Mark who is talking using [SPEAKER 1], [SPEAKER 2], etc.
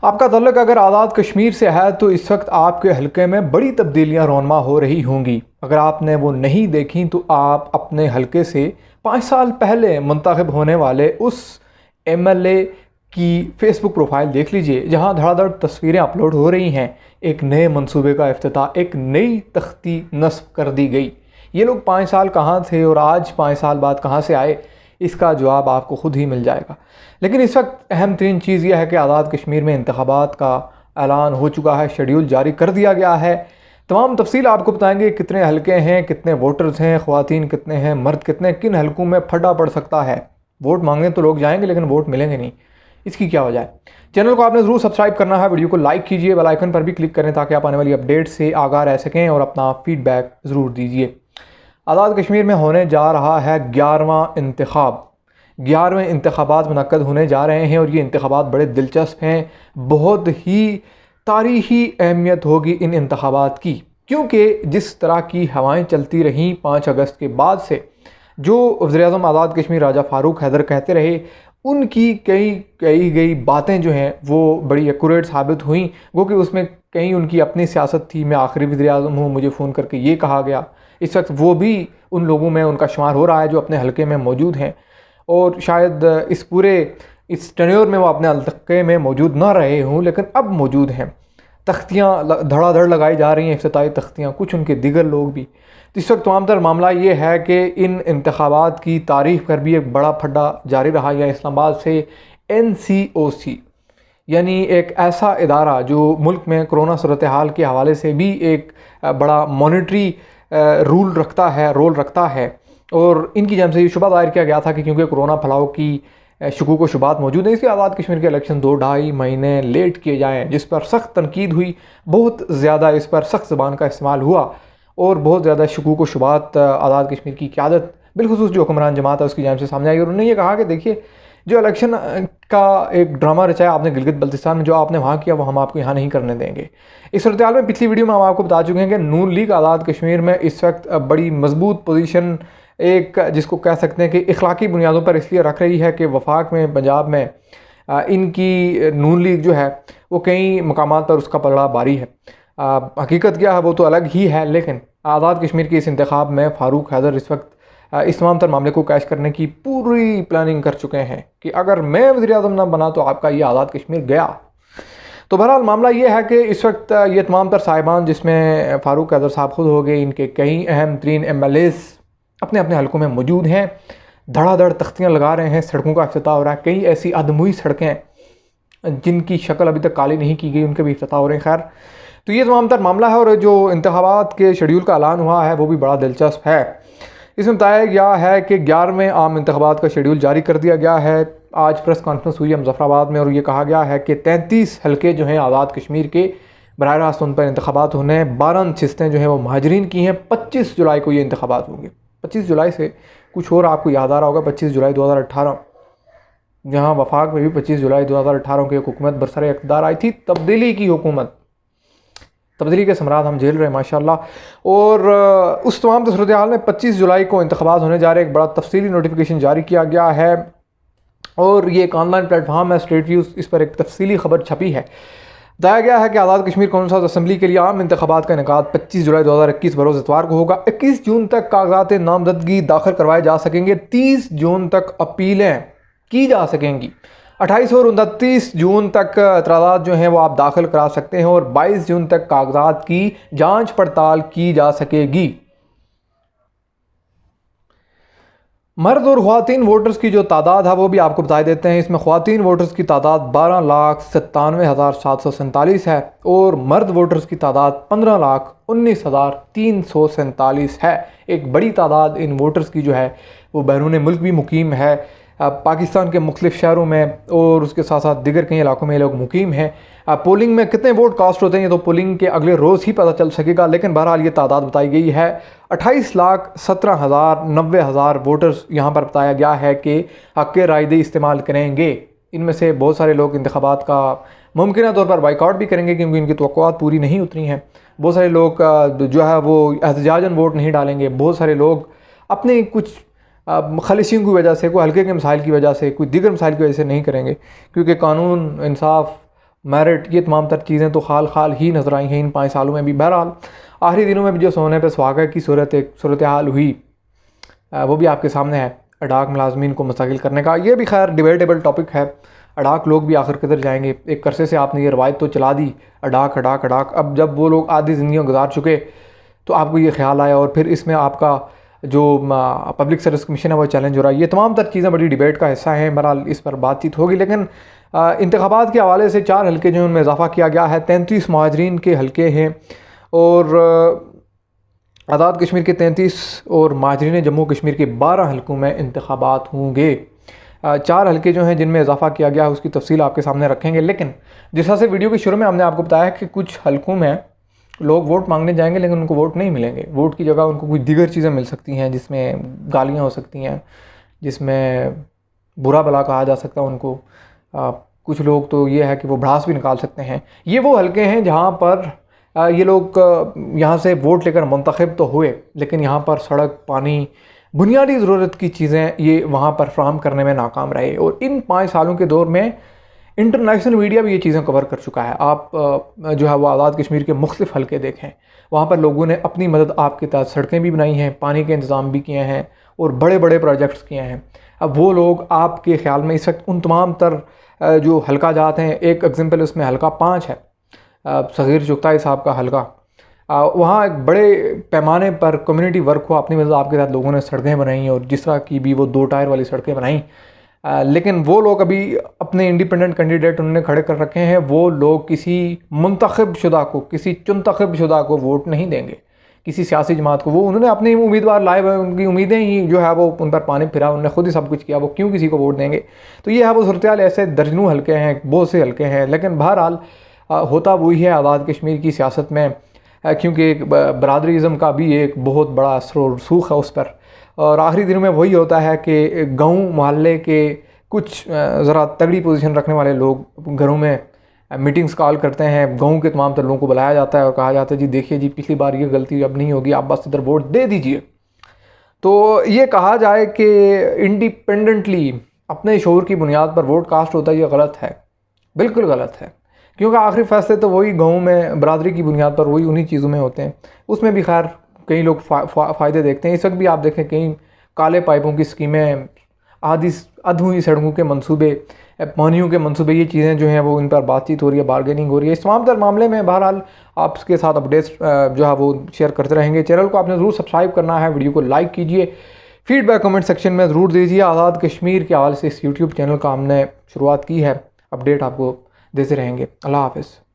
[SPEAKER 1] आपका तल्लुक़ अगर आज़ाद कश्मीर से है तो इस वक्त आपके हलके में बड़ी तब्दीलियाँ रोनमा हो रही होंगी। अगर आपने वो नहीं देखी तो आप अपने हलके से 5 साल पहले मुंतखब होने वाले उस MLA की फ़ेसबुक प्रोफाइल देख लीजिए, जहाँ धड़ाधड़ तस्वीरें अपलोड हो रही हैं। एक नए मंसूबे का इफ्तिताह, एक नई तख्ती नस्ब कर दी गई। ये लोग 5 साल कहाँ थे और आज 5 साल बाद कहाँ से आए, इसका जवाब आपको ख़ुद ही मिल जाएगा। लेकिन इस वक्त अहम तरीन चीज़ यह है कि आज़ाद कश्मीर में इंतखाबात का ऐलान हो चुका है, शेड्यूल जारी कर दिया गया है। तमाम तफसील आपको बताएंगे, कितने हलके हैं, कितने वोटर्स हैं, ख़वातीन कितने हैं, मर्द कितने, किन हलकों में फटा पड़ सकता है। वोट मांगने तो लोग जाएंगे लेकिन वोट मिलेंगे नहीं, इसकी क्या वजह है। चैनल को आपने ज़रूर सब्सक्राइब करना है, वीडियो को लाइक कीजिए, बेल आइकन पर भी क्लिक करें ताकि आप आने वाली अपडेट से आगाह रह सकें और अपना फ़ीडबैक ज़रूर दीजिए। आज़ाद कश्मीर में होने जा रहा है 11वां इंतखाब। 11वें इंतखाबात मुनक्कद होने जा रहे हैं और ये इंतखाबात बड़े दिलचस्प हैं। बहुत ही तारीख़ी अहमियत होगी इन इंतखाबात की, क्योंकि जिस तरह की हवाएं चलती रहीं 5 अगस्त के बाद से, जो वज़ीर-ए-आज़म आज़ाद कश्मीर राजा फ़ारूक हैदर कहते रहे, उनकी कही गई बातें जो हैं वो बड़ी एक्यूरेट साबित हुई। वो कि उसमें कहीं उनकी अपनी सियासत थी, मैं आखिरी वज़ीर-ए-आज़म हूँ, मुझे फ़ोन करके ये कहा गया। इस वक्त वो भी उन लोगों में उनका शुमार हो रहा है जो अपने हलके में मौजूद हैं, और शायद इस टेन्योर में वो अपने हलके में मौजूद ना रहे हों, लेकिन अब मौजूद हैं। तख्तियाँ धड़ाधड़ लगाई जा रही हैं, इफ्तिताई तख्तियाँ, कुछ उनके दिगर लोग भी। तो इस वक्त तमाम तर मामला ये है कि इन इंतखाबात की तारीख़ पर भी एक बड़ा फड्डा जारी रहा। या इस्लामाबाद से NCOC यानी एक ऐसा इदारा जो मुल्क में कोरोना सूरत हाल के हवाले से भी एक बड़ा मॉनिटरी रोल रखता है, और इनकी जानिब से ये शुबा दायर किया गया था कि क्योंकि कोरोना फैलाव की शकूक व शुबात मौजूद है, इसलिए आज़ाद कश्मीर के इलेक्शन 2-2.5 महीने लेट किए जाएँ, जिस पर सख्त तनकीद हुई। बहुत ज़्यादा इस पर सख्त ज़बान का इस्तेमाल हुआ और बहुत ज़्यादा शकूक व शुबात आज़ाद कश्मीर की क़यादत, बिलखुसूस जो हुक्मरान जमात है उसकी जानिब से सामने आई। और उन्होंने ये कहा कि देखिए, जो इलेक्शन का एक ड्रामा रचाया आपने गिलगित बल्तिस्तान में, जो आपने वहाँ किया वो हम आपको यहाँ नहीं करने देंगे। इस सूरत हाल में पिछली वीडियो में हम आपको बता चुके हैं कि नून लीग आज़ाद कश्मीर में इस वक्त बड़ी मजबूत पोजीशन, एक जिसको कह सकते हैं कि इखलाकी बुनियादों पर इसलिए रख रही है कि वफाक में, पंजाब में इनकी नून लीग जो है वो कई मकामात पर उसका पलड़ा भारी है। हकीकत क्या है वो तो अलग ही है, लेकिन आज़ाद कश्मीर के इस इंतखाब में फ़ारूक हैदर इस वक्त इस तमाम तर मामले को कैश करने की पूरी प्लानिंग कर चुके हैं कि अगर मैं वज़ीर-ए-आज़म ना बना तो आपका ये आज़ाद कश्मीर गया। तो बहरहाल मामला ये है कि इस वक्त ये तमाम तर साहिबान, जिसमें फ़ारूक हैदर साहब खुद हो गए, इनके कई अहम तरीन MLAs अपने अपने हलकों में मौजूद हैं, धड़ाधड़ तख्तियाँ लगा रहे हैं, सड़कों का इफ्तिताह हो रहा है। कई ऐसी अधमुई सड़कें जिनकी शक्ल अभी तक काली नहीं की गई, उनके भी इफ्तिताह हो रहे हैं। खैर, तो ये तमाम तर मामला है, और जो इंतखाबात के शेड्यूल का ऐलान हुआ है वो भी बड़ा दिलचस्प है। इसमें बताया गया है कि 11वें आम इंतखाबात का शेड्यूल जारी कर दिया गया है। आज प्रेस कॉन्फ्रेंस हुई है मुज़फ़्फ़राबाद में, और ये कहा गया है कि 33 हलके जो हैं आज़ाद कश्मीर के, बराह रास्त उन पर इंतखाबात होने हैं। 12 नशिस्तें जो हैं वो महाजरीन की हैं। 25 जुलाई को ये इंतखाबात होंगे। 25 जुलाई से कुछ और आपको याद आ रहा होगा, 25 जुलाई 2018, जहाँ वफाक में भी 25 जुलाई 2018 की एक हुकूमत बरसर इक़्तिदार आई थी, तब्दीली की हुकूमत, तब्दीली के समरात हम झेल रहे हैं माशाल्लाह। और उस तमाम सूरत हाल में 25 जुलाई को इंतखाबात होने जा रहे हैं। एक बड़ा तफसीली नोटिफिकेशन जारी किया गया है, और ये एक ऑनलाइन प्लेटफॉर्म है स्टेट व्यूज़, इस पर एक तफसीली खबर छपी है। बताया गया है कि आज़ाद कश्मीर कौंसल असम्बली के लिए आम इंतखाबात का इनेकाद 25 जुलाई 2021 बरोज़ इतवार को होगा। 21 जून तक कागजात नामजदगी दाखिल करवाए जा सकेंगे। 30 जून तक अपीलें की जा सकेंगी। 28 और 29 जून तक एतराज़ात जो हैं वो आप दाखिल करा सकते हैं, और 22 जून तक कागजात की जांच पड़ताल की जा सकेगी। मर्द और ख़वातीन वोटर्स की जो तादाद है वो भी आपको बता देते हैं। इसमें ख़वातीन वोटर्स की तादाद 12,97,747 है, और मर्द वोटर्स की तादाद 15,19,347 है। एक बड़ी तादाद इन वोटर्स की जो है वो बैरून मुल्क भी मुकीम है, पाकिस्तान के मुख्तलिफ शहरों में, और उसके साथ साथ दिगर कई इलाकों में लोग मुकीम हैं। पोलिंग में कितने वोट कास्ट होते हैं ये तो पोलिंग के अगले रोज़ ही पता चल सकेगा, लेकिन बहरहाल ये तादाद बताई गई है। 28,17,000 वोटर्स यहाँ पर बताया गया है कि हक़ रायदे इस्तेमाल करेंगे। इनमें से बहुत सारे लोग इंतखाबात का मुमकिन तौर पर बाइकआउट भी करेंगे, क्योंकि इनकी तवक्कुआत पूरी नहीं उतरी हैं। बहुत सारे लोग जो है वो एहतजाजन वोट नहीं डालेंगे। बहुत सारे लोग अपने कुछ खलिशियों की वजह से, कोई हल्के के मसाइल की वजह से, कोई दीगर मसाइल की वजह से नहीं करेंगे, क्योंकि कानून, इंसाफ, मेरिट, ये तमाम तर चीज़ें तो खाल खाल ही नज़र आई हैं इन 5 सालों में भी। बहरहाल आखिरी दिनों में भी जो सोने पे सुहागा की सूरत हाल हुई वो भी आपके सामने है। अडाक मुलाजमीन को मुस्तकिल करने का, ये भी खैर डिबेटेबल टॉपिक है। अडाक लोग भी आखिर किधर जाएंगे? एक अरसे से आपने ये रवायत तो चला दी अडाक अडाक अडाक। अब जब वो लोग आधी ज़िंदगी गुजार चुके तो आपको ये ख्याल आया, और फिर इसमें आपका जो पब्लिक सर्विस कमीशन है वो चैलेंज हो रहा है। ये तमाम तर चीज़ें बड़ी डिबेट का हिस्सा हैं। बहरहाल इस पर बातचीत होगी, लेकिन इंतखाबात के हवाले से 4 हल्के जो उनमें इजाफा किया गया है। 33 महाजरीन के हल्के हैं और आज़ाद कश्मीर के 33 और महाजरीन जम्मू कश्मीर के 12 हल्कों में इंतखाबात होंगे। 4 हल्के जो हैं जिनमें इजाफा किया गया है उसकी तफसील आपके सामने रखेंगे। लेकिन जिस तरह से वीडियो के शुरू में हमने आपको बताया कि कुछ हल्कों में लोग वोट मांगने जाएंगे लेकिन उनको वोट नहीं मिलेंगे। वोट की जगह उनको कुछ दीगर चीज़ें मिल सकती हैं, जिसमें गालियाँ हो सकती हैं, जिसमें बुरा भला कहा जा सकता है उनको। कुछ लोग तो ये है कि वो भड़ास भी निकाल सकते हैं। ये वो हल्के हैं जहाँ पर ये लोग यहाँ से वोट लेकर मुंतखब तो हुए, लेकिन यहाँ पर सड़क, पानी, बुनियादी ज़रूरत की चीज़ें ये वहाँ पर फ्राहम करने में नाकाम रहे। और इन 5 सालों के दौर में इंटरनेशनल मीडिया भी ये चीज़ें कवर कर चुका है। आप जो है वो आज़ाद कश्मीर के मुख्तलिफ हल्के देखें, वहाँ पर लोगों ने अपनी मदद आपके तहत सड़कें भी बनाई हैं, पानी के इंतज़ाम भी किए हैं और बड़े बड़े प्रोजेक्ट्स किए हैं। अब वो लोग आपके ख्याल में इस वक्त उन तमाम तर जो हल्का जात हैं, एक एग्जाम्पल उसमें हल्का 5 है, सग़ीर चुगताई साहब का हल्का, वहाँ एक बड़े पैमाने पर कम्युनिटी वर्क हुआ, अपनी मदद आपके साथ लोगों ने सड़कें बनाई और जिस तरह की भी वो 2 टायर वाली सड़कें बनाई। लेकिन वो लोग अभी अपने इंडिपेंडेंट कैंडिडेट उन्होंने खड़े कर रखे हैं। वो लोग किसी मुंतखब शुदा को, किसी चुनतखब शुदा को वोट नहीं देंगे, किसी सियासी जमात को। वो उन्होंने अपने उम्मीदवार लाए हुए, उनकी उम्मीदें ही जो है वो उन पर पानी फिरा, उन्होंने खुद ही सब कुछ किया, वो क्यों किसी को वोट देंगे? तो ये है वो सूरत हाल। ऐसे दर्जनों हल्के हैं, बहुत से हल्के हैं, लेकिन बहरहाल होता वही है आज़ाद कश्मीर की सियासत में, क्योंकि एक बरादरीज़म का भी एक बहुत बड़ा असर और रसूख है उस पर। और आखिरी दिनों में वही होता है कि गाँव मोहल्ले के कुछ ज़रा तगड़ी पोजीशन रखने वाले लोग घरों में मीटिंग्स कॉल करते हैं, गाँव के तमाम तर लोगों को बुलाया जाता है और कहा जाता है जी देखिए जी पिछली बार ये गलती अब नहीं होगी, आप बस इधर वोट दे दीजिए। तो ये कहा जाए कि इंडिपेंडेंटली अपने शऊर की बुनियाद पर वोट कास्ट होता है, ये गलत है, बिल्कुल गलत है। क्योंकि आखिरी फैसले तो वही गाँव में बरादरी की बुनियाद पर वही उन्हीं चीज़ों में होते हैं। उसमें भी खैर कई लोग फ़ायदे देखते हैं। इस वक्त भी आप देखें कई काले पाइपों की स्कीमें, अधूरी सड़कों के मंसूबे, पानियों के मंसूबे, ये चीज़ें जो हैं वो इन पर बातचीत हो रही है, बारगेनिंग हो रही है। इस तमाम तर मामले में बहरहाल आपके साथ अपडेट्स जो है वो शेयर करते रहेंगे। चैनल को आपने ज़रूर सब्सक्राइब करना है, वीडियो को लाइक कीजिए, फीडबैक कमेंट सेक्शन में ज़रूर दीजिए। आज़ाद कश्मीर के हवाले से इस यूट्यूब चैनल का हमने शुरुआत की है, अपडेट आपको देते रहेंगे। अल्लाह हाफ़िज़।